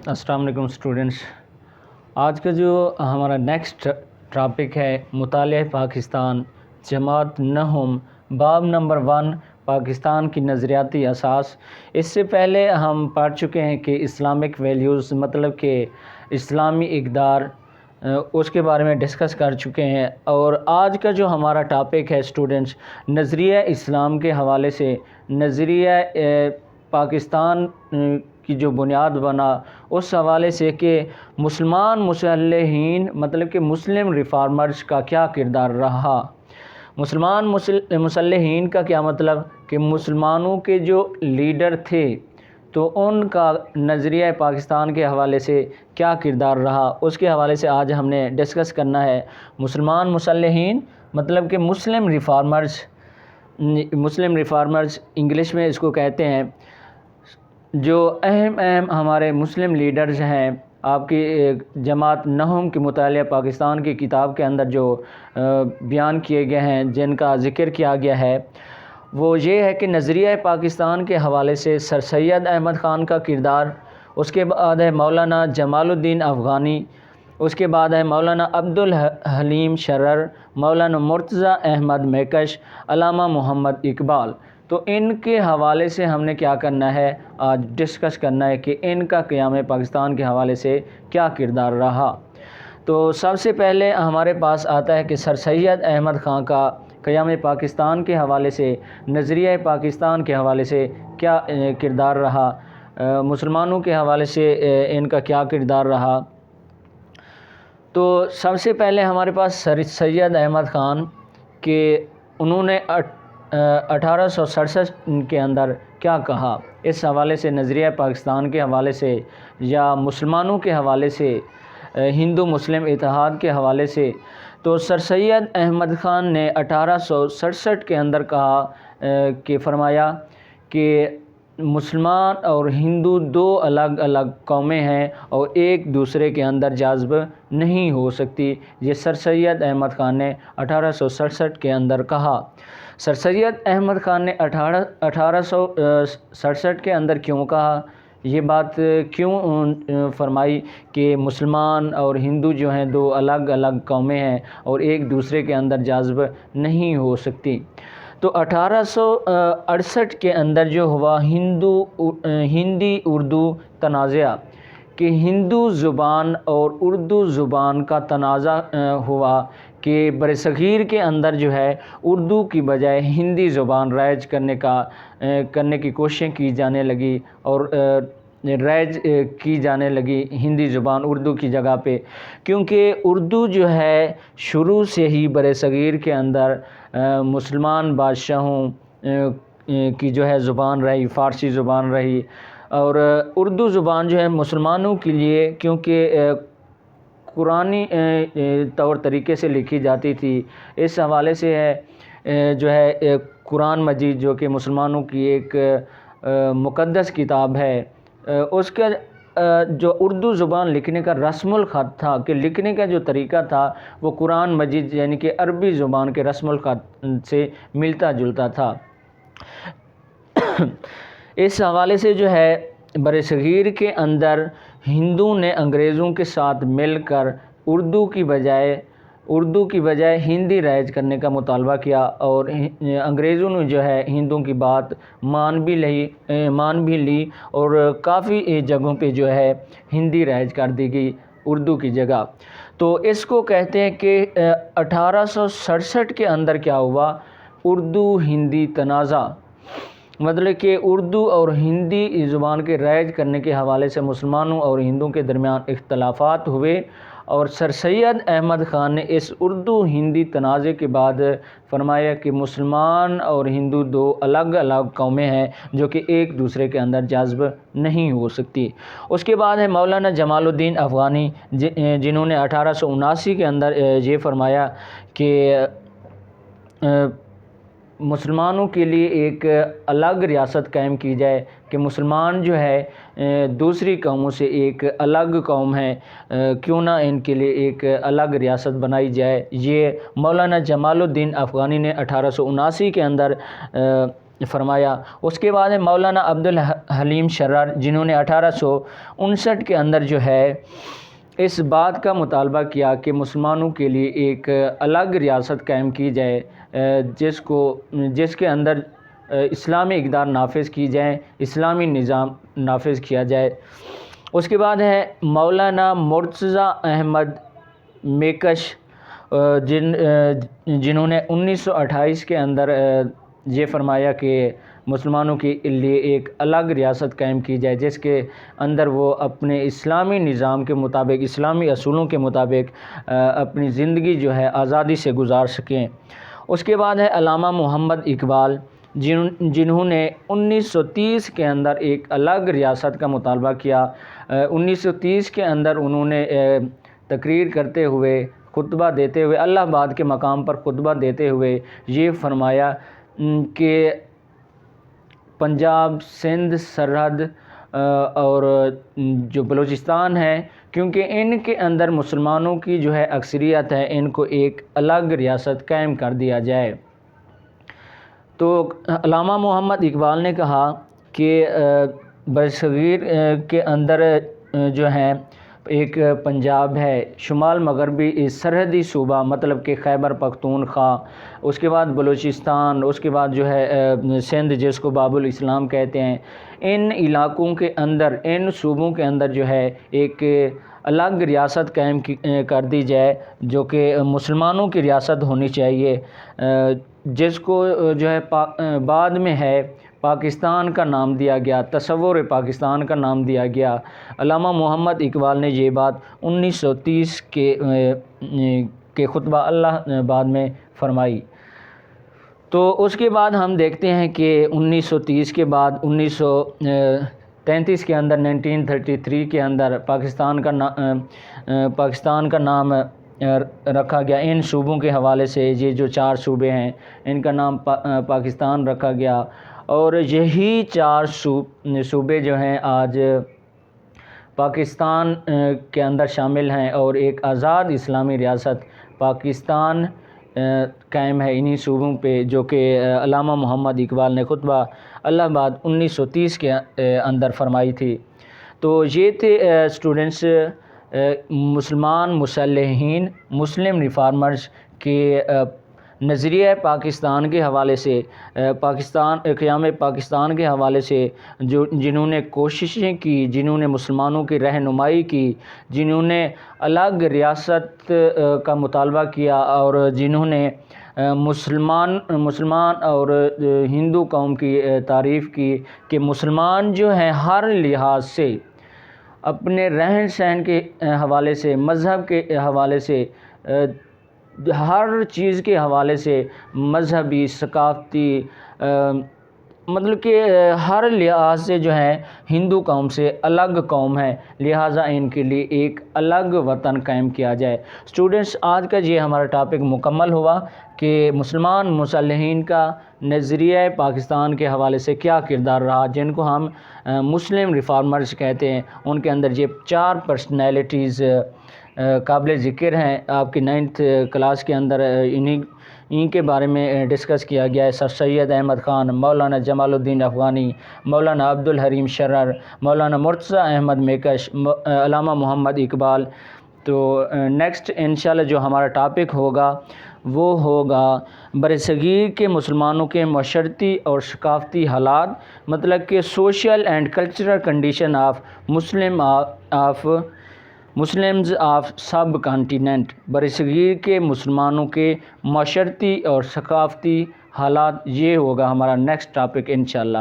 السلام علیکم اسٹوڈنٹس، آج کا جو ہمارا نیکسٹ ٹاپک ہے مطالعہ پاکستان جماعت نہم باب نمبر 1 پاکستان کی نظریاتی اساس۔ اس سے پہلے ہم پڑھ چکے ہیں کہ اسلامک ویلیوز مطلب کہ اسلامی اقدار، اس کے بارے میں ڈسکس کر چکے ہیں۔ اور آج کا جو ہمارا ٹاپک ہے اسٹوڈنٹس، نظریہ اسلام کے حوالے سے نظریہ پاکستان کی جو بنیاد بنا اس حوالے سے کہ مسلمان مسلحین مطلب کہ مسلم ریفارمرز کا کیا کردار رہا۔ مسلمان مسلحین کا کیا مطلب کہ مسلمانوں کے جو لیڈر تھے تو ان کا نظریہ پاکستان کے حوالے سے کیا کردار رہا، اس کے حوالے سے آج ہم نے ڈسکس کرنا ہے۔ مسلمان مسلحین مطلب کہ مسلم ریفارمرز انگلش میں اس کو کہتے ہیں۔ جو اہم ہمارے مسلم لیڈرز ہیں، آپ کی جماعت نہم کے مطالعہ پاکستان کی کتاب کے اندر جو بیان کیے گئے ہیں، جن کا ذکر کیا گیا ہے، وہ یہ ہے کہ نظریہ پاکستان کے حوالے سے سر سید احمد خان کا کردار، اس کے بعد ہے مولانا جمال الدین افغانی، اس کے بعد ہے مولانا عبدالحلیم شرر، مولانا مرتضی احمد میکش، علامہ محمد اقبال۔ تو ان کے حوالے سے ہم نے کیا کرنا ہے، آج ڈسکس کرنا ہے کہ ان کا قیام پاکستان کے حوالے سے کیا کردار رہا۔ تو سب سے پہلے ہمارے پاس آتا ہے کہ سر سید احمد خان کا قیام پاکستان کے حوالے سے نظریہ پاکستان کے حوالے سے کیا کردار رہا، مسلمانوں کے حوالے سے ان کا کیا کردار رہا۔ تو سب سے پہلے ہمارے پاس سر سید احمد خان کہ انہوں نے 1867 کے اندر کیا کہا، اس حوالے سے نظریہ پاکستان کے حوالے سے یا مسلمانوں کے حوالے سے، ہندو مسلم اتحاد کے حوالے سے، تو سر سید احمد خان نے 1867 کے اندر کہا کہ فرمایا کہ مسلمان اور ہندو دو الگ الگ قومیں ہیں اور ایک دوسرے کے اندر جذب نہیں ہو سکتی۔ یہ سر سید احمد خان نے 1867 کے اندر کہا۔ سر سید احمد خان نے 1867 کے اندر کیوں کہا، یہ بات کیوں فرمائی کہ مسلمان اور ہندو جو ہیں دو الگ الگ قومیں ہیں اور ایک دوسرے کے اندر جذب نہیں ہو سکتی۔ تو 1868 کے اندر جو ہوا ہندی اردو تنازع کہ ہندو زبان اور اردو زبان کا تنازع ہوا کہ برصغیر کے اندر جو ہے اردو کی بجائے ہندی زبان رائج کرنے کی کوششیں کی جانے لگی اور رائج کی جانے لگی ہندی زبان اردو کی جگہ پہ، کیونکہ اردو جو ہے شروع سے ہی برصغیر کے اندر مسلمان بادشاہوں کی جو ہے زبان رہی، فارسی زبان رہی، اور اردو زبان جو ہے مسلمانوں کے لیے کیونکہ قرآنی طور طریقے سے لکھی جاتی تھی، اس حوالے سے ہے جو ہے قرآن مجید جو کہ مسلمانوں کی ایک مقدس کتاب ہے، اس کا جو اردو زبان لکھنے کا رسم الخط تھا کہ لکھنے کا جو طریقہ تھا وہ قرآن مجید یعنی کہ عربی زبان کے رسم الخط سے ملتا جلتا تھا۔ اس حوالے سے جو ہے برصغیر کے اندر ہندو نے انگریزوں کے ساتھ مل کر اردو کی بجائے ہندی رائج کرنے کا مطالبہ کیا، اور انگریزوں نے جو ہے ہندوؤں کی بات مان بھی لی اور کافی جگہوں پہ جو ہے ہندی رائج کر دی گئی اردو کی جگہ۔ تو اس کو کہتے ہیں کہ 1867 کے اندر کیا ہوا، اردو ہندی تنازع، مطلب کہ اردو اور ہندی زبان کے رائج کرنے کے حوالے سے مسلمانوں اور ہندوؤں کے درمیان اختلافات ہوئے، اور سر سید احمد خان نے اس اردو ہندی تنازع کے بعد فرمایا کہ مسلمان اور ہندو دو الگ الگ قومیں ہیں جو کہ ایک دوسرے کے اندر جذب نہیں ہو سکتی۔ اس کے بعد ہے مولانا جمال الدین افغانی جنہوں نے 1879 کے اندر یہ فرمایا کہ مسلمانوں کے لیے ایک الگ ریاست قائم کی جائے، کہ مسلمان جو ہے دوسری قوموں سے ایک الگ قوم ہے، کیوں نہ ان کے لیے ایک الگ ریاست بنائی جائے۔ یہ مولانا جمال الدین افغانی نے 1879 کے اندر فرمایا۔ اس کے بعد ہے مولانا عبدالحلیم شرر، جنہوں نے 1859 کے اندر جو ہے اس بات کا مطالبہ کیا کہ مسلمانوں کے لیے ایک الگ ریاست قائم کی جائے، جس کے اندر اسلامی اقدار نافذ کی جائیں، اسلامی نظام نافذ کیا جائے۔ اس کے بعد ہے مولانا مرتضیٰ احمد میکش، جنہوں نے 1928 کے اندر یہ فرمایا کہ مسلمانوں کے لیے ایک الگ ریاست قائم کی جائے، جس کے اندر وہ اپنے اسلامی نظام کے مطابق، اسلامی اصولوں کے مطابق اپنی زندگی جو ہے آزادی سے گزار سکیں۔ اس کے بعد ہے علامہ محمد اقبال، جنہوں نے 1930 کے اندر ایک الگ ریاست کا مطالبہ کیا۔ 1930 کے اندر انہوں نے تقریر کرتے ہوئے، خطبہ دیتے ہوئے، الہ آباد کے مقام پر خطبہ دیتے ہوئے یہ فرمایا کہ پنجاب، سندھ سرحد اور جو بلوچستان ہے، کیونکہ ان کے اندر مسلمانوں کی جو ہے اکثریت ہے، ان کو ایک الگ ریاست قائم کر دیا جائے۔ تو علامہ محمد اقبال نے کہا کہ برصغیر کے اندر جو ہے ایک پنجاب ہے، شمال مغربی سرحدی صوبہ مطلب کہ خیبر پختونخوا، اس کے بعد بلوچستان، اس کے بعد جو ہے سندھ جس کو باب الاسلام کہتے ہیں، ان علاقوں کے اندر، ان صوبوں کے اندر جو ہے ایک الگ ریاست قائم کر دی جائے، جو کہ مسلمانوں کی ریاست ہونی چاہیے، جس کو جو ہے بعد میں ہے پاکستان کا نام دیا گیا، تصور پاکستان کا نام دیا گیا۔ علامہ محمد اقبال نے یہ بات 1930 کے خطبہ الہ آباد میں فرمائی۔ تو اس کے بعد ہم دیکھتے ہیں کہ 1930 کے بعد 1933 کے اندر 1933 کے اندر پاکستان کا نام رکھا گیا۔ ان صوبوں کے حوالے سے یہ جو 4 صوبے ہیں ان کا نام پاکستان رکھا گیا، اور یہی 4 صوبے جو ہیں آج پاکستان کے اندر شامل ہیں، اور ایک آزاد اسلامی ریاست پاکستان قائم ہے انہی صوبوں پہ، جو کہ علامہ محمد اقبال نے خطبہ الہ آباد 1930 کے اندر فرمائی تھی۔ تو یہ تھے اسٹوڈنٹس مسلمان مسلحین، مسلم ریفارمرز کے نظریہ پاکستان کے حوالے سے، قیام پاکستان کے حوالے سے جنہوں نے کوششیں کی، جنہوں نے مسلمانوں کی رہنمائی کی، جنہوں نے الگ ریاست کا مطالبہ کیا، اور جنہوں نے مسلمان اور ہندو قوم کی تعریف کی کہ مسلمان جو ہیں ہر لحاظ سے، اپنے رہن سہن کے حوالے سے، مذہب کے حوالے سے، ہر چیز کے حوالے سے، مذہبی، ثقافتی، مطلب کہ ہر لحاظ سے جو ہے ہندو قوم سے الگ قوم ہے، لہٰذا ان کے لیے ایک الگ وطن قائم کیا جائے۔ اسٹوڈنٹس، آج کا یہ ہمارا ٹاپک مکمل ہوا کہ مسلمان مسلحین کا نظریہ پاکستان کے حوالے سے کیا کردار رہا، جن کو ہم مسلم ریفارمرز کہتے ہیں۔ ان کے اندر یہ 4 پرسنالٹیز قابل ذکر ہیں۔ آپ کی 9th کلاس کے اندر انہی کے بارے میں ڈسکس کیا گیا ہے۔ سر سید احمد خان، مولانا جمال الدین افغانی، مولانا عبدالحلیم شرر، مولانا مرتضیٰ احمد میکش، علامہ محمد اقبال۔ تو نیکسٹ انشاءاللہ جو ہمارا ٹاپک ہوگا وہ ہوگا برصغیر کے مسلمانوں کے معاشرتی اور ثقافتی حالات، مطلب کہ social and cultural condition of Muslims of sub continent. برصغیر کے مسلمانوں کے معاشرتی اور ثقافتی حالات، یہ ہوگا ہمارا نیکسٹ ٹاپک انشاءاللہ۔